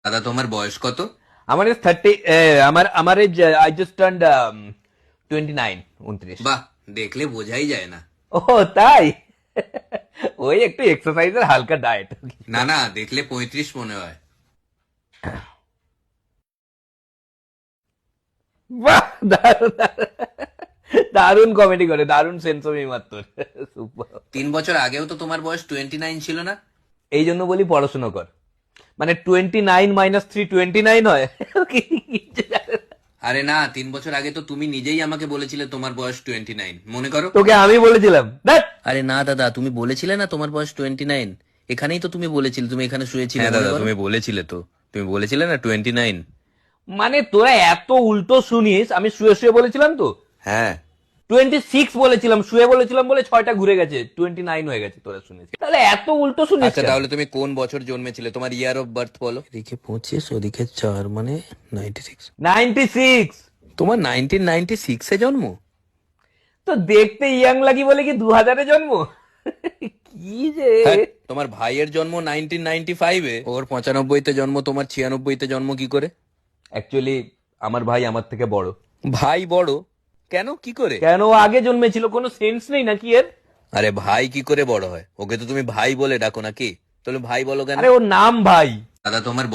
দাদা তোমার বয়স কত? আমার এজ 30, আমার এজ আই জাস্ট টার্নড 29, 29। বাহ, দেখলে বোঝাই যায় না। ও তাই? ওই একটু এক্সারসাইজের হালকা ডায়েট। না না, দেখলে 35 মনে হয়। বাহ, দারুণ দারুণ কমেডি করে, দারুণ সেন্স অফ হিউমার তোর। সুপার। 3 বছর আগেও তো তোমার বয়স 29 ছিল না? এই জন্য বলি পড়াশোনা কর। মানে 29 - 3 29 হয়। আরে না, 3 বছর আগে তো তুমি নিজেই আমাকে বলেছিলে তোমার বয়স 29, মনে করো? তোকে আমি বলেছিলাম দেখ। আরে না দাদা, তুমি বলেছিলে না তোমার বয়স 29। এখানেই তো তুমি বলেছিলে, তুমি এখানে শুয়েছিলে। হ্যাঁ মনে দাদা, করো? তুমি বলেছিলে তো, তুমি বলেছিলে না 29। মানে তোরা এত উল্টো শুনিস, আমি শুয়ে শুয়ে বলেছিলাম তো। হ্যাঁ। 26 বলেছিলাম, শুয়ে বলেছিলাম বলে 6টা ঘুরে গেছে, 29 হয়ে গেছে তোরা শুনিস। তাহলে এত উল্টো শুনিস আচ্ছা, কেন? তাহলে তুমি কোন বছর জন্মেছিলে, তোমার ইয়ার অফ বার্থ বলো। এদিকে 25, ওদিকে 4, মানে 96। 96। তোমার 1996 এ জন্ম? তো দেখতে ইয়াং লাগি বলে কি 2000-এ জন্ম? কি যে। হ্যাঁ, তোমার ভাইয়ের জন্ম 1995-এ, ওর 95-তে জন্ম, তোমার 96-তে জন্ম কি করে? অ্যাকচুয়ালি আমার ভাই আমার থেকে বড়। ভাই বড়? কেন, কি করে? কেন, ও আগে জন্মেছিল, কোনো সেন্স নেই নাকি এর? আরে ভাই কি করে বড় হয়? ওকে তো তুমি ভাই বলে ডাকো নাকি? তাহলে ভাই বলো কেন? আরে ওর নাম ভাই। দাদা তোমার